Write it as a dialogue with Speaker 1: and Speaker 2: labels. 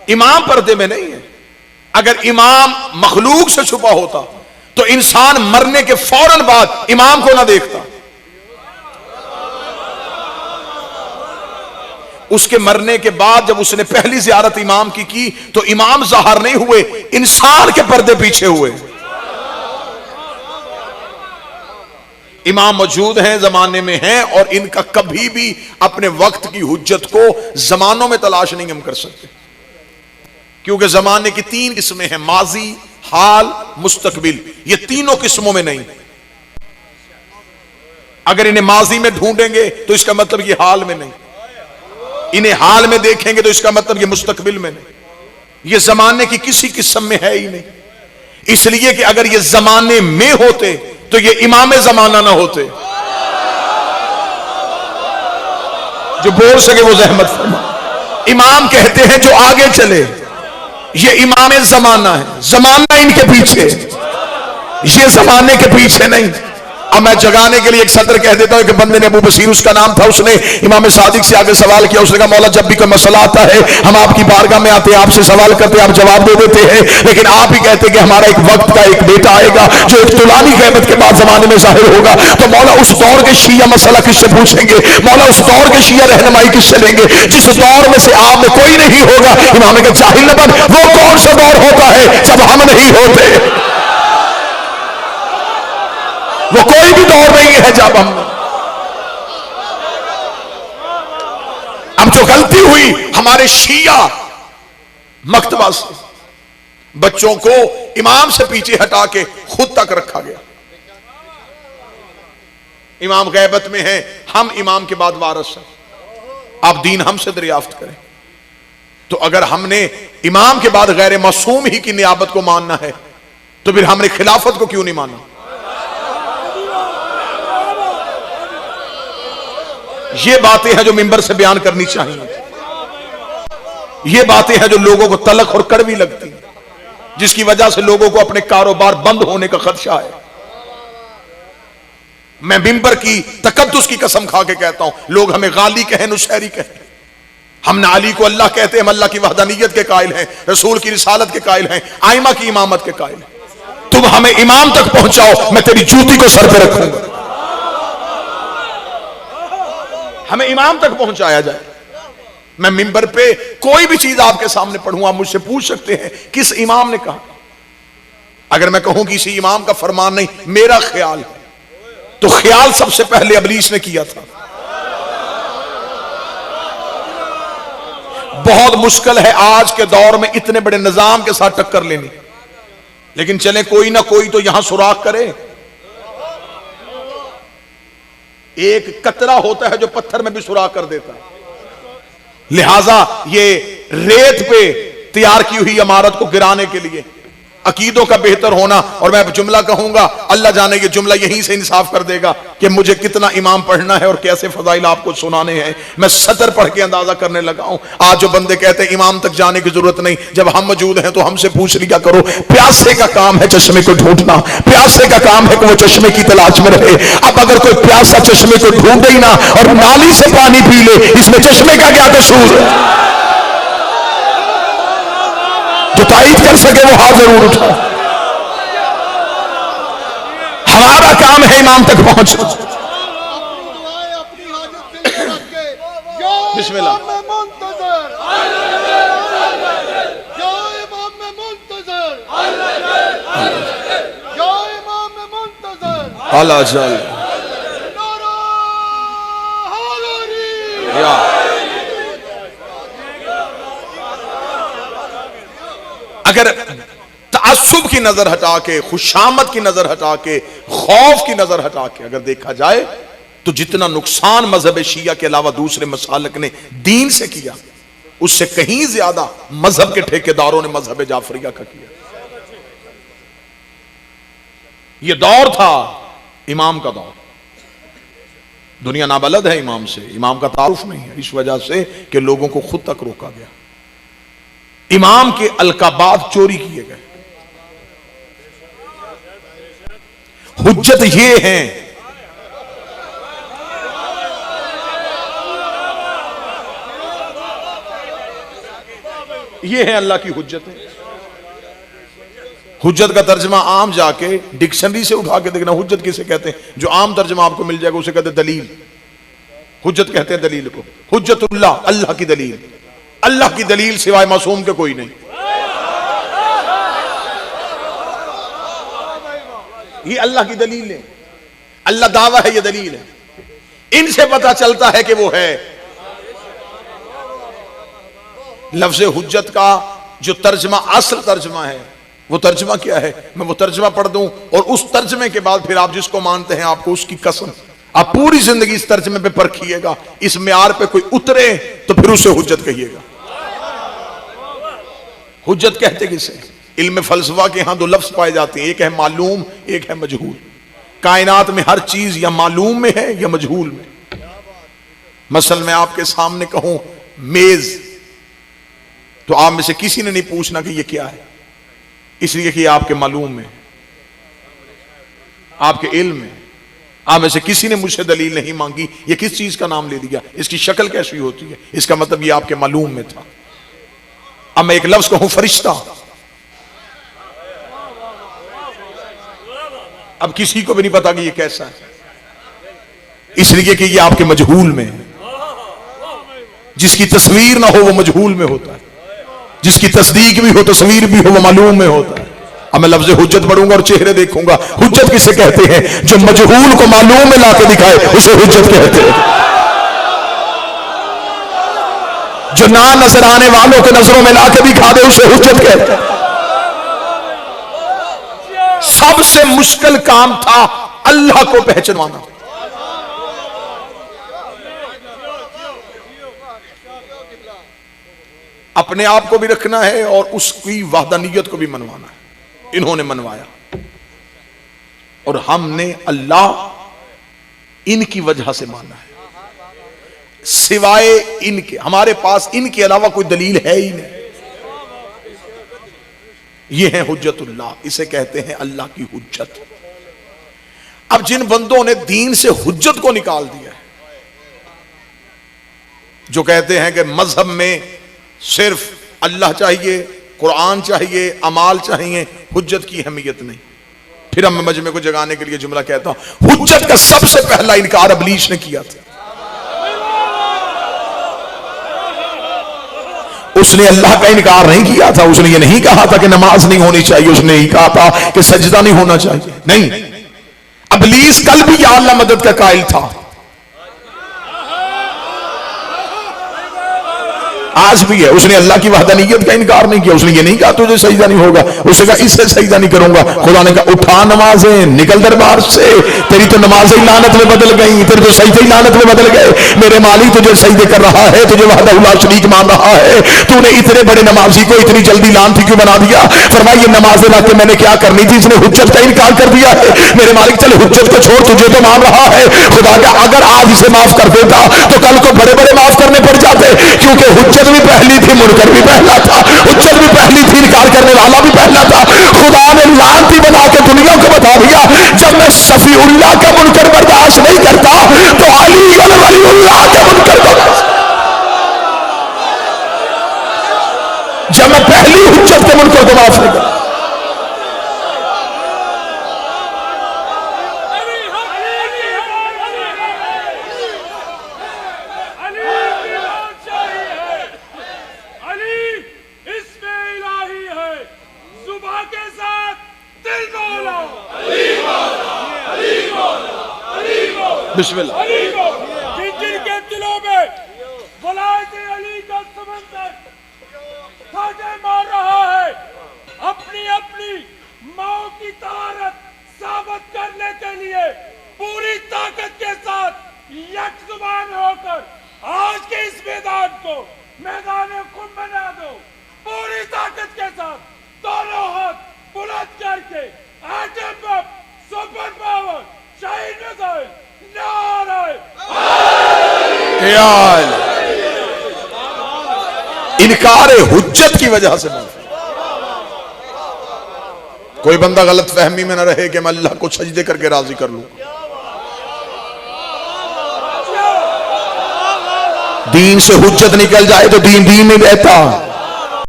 Speaker 1: इमाम पर्दे में नहीं है। अगर इमाम मखलूक से छुपा होता तो इंसान मरने के फौरन बाद इमाम को ना देखता। उसके मरने के बाद जब उसने पहली ज़ियारत इमाम की तो इमाम ज़ाहिर नहीं हुए, इंसान के पर्दे पीछे हुए। इमाम मौजूद हैं, जमाने में हैं, और इनका कभी भी अपने वक्त की हुज्जत को जमानों में तलाश नहीं हम कर सकते, क्योंकि जमाने की 3 किस्में हैं, माजी, हाल, मुस्तकबिल। ये तीनों किस्मों में नहीं। अगर इन्हें माजी में ढूंढेंगे तो इसका मतलब ये हाल में नहीं, इन्हें हाल में देखेंगे तो इसका मतलब ये मुस्तकबिल में नहीं। ये जमाने की किसी किस्म में है ही नहीं। इसलिए कि अगर ये जमाने में होते तो ये इमाम जमाना ना होते। जो बोल सके वो जहमत फरमा। इमाम कहते हैं जो आगे चले, ये इमाम जमाना है। जमाना इनके पीछे, ये जमाने के पीछे नहीं। अब मैं जगाने के लिए एक सत्र कह देता हूं कि बंदे ने, अबू बसीर उसका नाम था, उसने इमाम सादिक से आगे सवाल किया। उसने कहा मौला जब भी कोई मसला आता है हम आपकी बारगाह में आते हैं, आपसे सवाल करते हैं, आप जवाब दे देते हैं, लेकिन आप ही कहते हैं कि हमारा एक वक्त का एक बेटा आएगा जो एक तुलानी क़यामत के बाद जमाने में जाहिर होगा। तो मौला उस दौर के शिया मसला किससे पूछेंगे? मौला उस दौर के शिया रहनुमाई किससे लेंगे जिस दौर में से आप में कोई नहीं होगा? इमाम ने कहा जाहिल न बन, वो कौन सा दौर होता है जब हम नहीं होते? वो कोई भी दौर नहीं है जब हम जो गलती हुई हमारे शिया मकतबा से बच्चों को इमाम से पीछे हटा के खुद तक रखा गया। इमाम गैबत में है, हम इमाम के बाद वारिस हैं, आप दीन हमसे दरियाफ्त करें। तो अगर हमने इमाम के बाद गैर मासूम ही की नियाबत को मानना है तो फिर हमने खिलाफत को क्यों नहीं माना? ये बातें हैं जो मिंबर से बयान करनी चाहिए। ये बातें हैं जो लोगों को तलख और कड़वी लगती हैं, जिसकी वजह से लोगों को अपने कारोबार बंद होने का खदशा है। मैं मिंबर की तकद्दुस की कसम खा के कहता हूं, लोग हमें गाली कहें, नुसैरी कहें, हम ना अली को अल्लाह कहते हैं, हम अल्लाह की वहदानियत के कायल हैं, रसूल की रिसालत के कायल हैं, आइमा की इमामत के कायल हैं। तुम हमें इमाम तक पहुंचाओ, मैं तेरी जूती को सर पे रखूंगा। हमें इमाम तक पहुंचाया जाए। मैं मिंबर पे कोई भी चीज आपके सामने पढ़ूं, आप मुझसे पूछ सकते हैं किस इमाम ने कहा। अगर मैं कहूं किसी इमाम का फरमान नहीं, मेरा ख्याल है, तो ख्याल सबसे पहले इब्लीस ने किया था। बहुत मुश्किल है आज के दौर में इतने बड़े निजाम के साथ टक्कर लेनी, लेकिन चले कोई ना कोई तो यहां सुराख करे। एक कतरा होता है जो पत्थर में भी सुराख कर देता है। लिहाजा ये रेत पे तैयार की हुई इमारत को गिराने के लिए अकीदों का बेहतर होना, और मैं जुमला कहूंगा, अल्लाह जाने ये जुमला यहीं से इंसाफ कर देगा कि मुझे कितना इमाम पढ़ना है और कैसे फजाइल आपको सुनाने हैं। मैं सतर पढ़ के अंदाजा करने लगा हूं। आज जो बंदे कहते हैं इमाम तक जाने की जरूरत नहीं, जब हम मौजूद हैं तो हमसे पूछ लिया करो। प्यासे का काम है चश्मे को ढूंढना, प्यासे का काम है कि वो चश्मे की तलाश में रहे। अब अगर कोई प्यासा चश्मे को ढूंढे ही ना और नाली से पानी पी ले, इसमें चश्मे का क्या कसूर? जो तारीफ कर सके वो हाथ जरूर उठा। हमारा काम है इमाम तक पहुंचना। बिस्मिल्लाह। अल्लाह जल अगर तासुब की नजर हटा के, खुशामद की नजर हटा के, खौफ की नजर हटा के अगर देखा जाए तो जितना नुकसान मजहब शिया के अलावा दूसरे मसालक ने दीन से किया, उससे कहीं ज्यादा मजहब के ठेकेदारों ने मजहब जाफरिया का किया। यह दौर था इमाम का दौर। दुनिया नाबलद है इमाम से, इमाम का तारुफ नहीं है, इस वजह से कि लोगों को खुद तक रोका गया। इमाम के अलकाबात चोरी किए गए। हुज्जत ये है ये है अल्लाह की हुज्जतें। हुज्जत का तर्जमा आम जाके डिक्शनरी से उठा के देखना, हुज्जत किसे कहते हैं? जो आम तर्जमा आपको मिल जाएगा उसे कहते हैं दलील। हुज्जत कहते हैं दलील को। हुज्जतुल्लाह, अल्लाह की दलील। अल्लाह की दलील सिवाय मासूम के कोई नहीं। ये अल्लाह की दलील है, अल्लाह दावा है, ये दलील है। इनसे पता चलता है कि वो है। लफ्ज़ हुज्जत का जो तर्जमा, असल तर्जमा है, वो तर्जमा क्या है? मैं वो तर्जमा पढ़ दूं और उस तर्जमे के बाद फिर आप जिसको मानते हैं आपको उसकी कसम, आप पूरी जिंदगी इस तर्जमे पे परखिएगा, इस मेयार पे कोई उतरे तो फिर उसे हुज्जत कहिएगा। हुज्जत कहते किसे? इल्म फलसफा के यहां दो लफ्ज पाए जाते हैं, एक है मालूम, एक है मजहूल। कायनात में हर चीज या मालूम में है या मजहूल में। मसल मैं आपके सामने कहूं मेज, तो आप में से किसी ने नहीं पूछना कि ये क्या है, इसलिए कि आपके मालूम में, आपके इल्म में। आप में से किसी ने मुझसे दलील नहीं मांगी ये किस चीज का नाम ले दिया, इसकी शक्ल कैसी होती है, इसका मतलब ये आपके मालूम में था। अब मैं एक लफ्ज कहूं फरिश्ता, अब किसी को भी नहीं पता कि ये कैसा है, इसलिए कि ये आपके मजहूल में है। जिसकी तस्वीर ना हो वो मजहूल में होता है, जिसकी तस्दीक भी हो, तस्वीर भी हो, वो मालूम में होता है। अब मैं लफ्ज़ हुज्जत पढ़ूंगा और चेहरे देखूंगा। हुज्जत किसे कहते हैं? जो मजहूल को मालूम में लाके दिखाए उसे हुज्जत कहते हैं। जो ना नजर आने वालों के नजरों में लाके दिखा दे उसे हुज्जत कहते हैं। सबसे मुश्किल काम था अल्लाह को पहचानना। अपने आप को भी रखना है और उसकी वहदानियत को भी मनवाना है। इन्होंने मनवाया और हमने अल्लाह इनकी वजह से माना है, सिवाय इनके हमारे पास इनके अलावा कोई दलील है ही नहीं। ये है हुज्जतुल्लाह, इसे कहते हैं अल्लाह की हुज्जत। अब जिन बंदों ने दीन से हुज्जत को निकाल दिया है, जो कहते हैं कि मजहब में सिर्फ अल्लाह चाहिए, कुरान चाहिए, अमाल चाहिए, हुज्जत की अहमियत नहीं। फिर अब मैं मजमे को जगाने के लिए जुमला कहता हूं, हुज्जत का सबसे पहला इनकार इब्लीस ने किया था। उसने अल्लाह का इनकार नहीं किया था। उसने ये नहीं कहा था कि नमाज नहीं होनी चाहिए, उसने ही कहा था कि सजदा नहीं होना चाहिए। नहीं, इब्लीस कल भी या अल्लाह मदद का कायल था, आज भी है। उसने अल्लाह की वहदानियत का इनकार नहीं किया। उसने ये नहीं कहा तुझे सजदा नहीं होगा, उसने कहा इससे सजदा नहीं करूंगा। खुदा ने कहा उठा नमाजें, निकल दरबार से, तेरी तो नमाजें लानत में बदल गई, तेरे तो सजदे ही लानत में बदल गए। मेरे मालिक तुझे सजदे कर रहा है, तुझे वहदहुल्ला शरीक मान रहा है, तूने इतने बड़े नमाजी को इतनी जल्दी लानती क्यों बना दिया? फरमाया ये नमाजें ला के मैंने क्या करनी थी, इसने हुज्जत का इनकार कर दिया है। मेरे मालिक चल हुज्जत को छोड़, तुझे तो मान रहा है। खुदा का अगर आज इसे माफ कर देता तो कल को बड़े बड़े माफ करने पड़ जाते, क्योंकि हुज्जत भी पहली थी, मुनकर भी पहला था, हुज्जत भी पहली थी, इनकार करने वाला भी पहला था। खुदा ने लानती बना के दुनिया को बता दिया, जब मैं शफीउल्लाह का मुनकर बर्दाश्त नहीं करता तो अली और वलीउल्लाह का मुनकर बर्दाश्त, जब मैं पहली हुज्जत के मुनकर को माफ नहीं करता। बिस्मिल्लाह।
Speaker 2: जिनके दिलों में वलायत अली का समंदर छाटे मार रहा है, अपनी अपनी मां की तारत साबित करने के लिए पूरी ताकत के साथ एक जुबान होकर आज के इस मैदान को मैदान खुद बना दो। पूरी ताकत के साथ दोनों हाथ बुलंद करके एटम बम, सुपर पावर, शहीद मिसाइल,
Speaker 1: इनकार हुज्जत की वजह से कोई बंदा गलत फहमी में न रहे कि मैं अल्लाह को सजदे करके राजी कर लूं। दीन से हुज्जत निकल जाए तो दीन दीन नहीं रहता।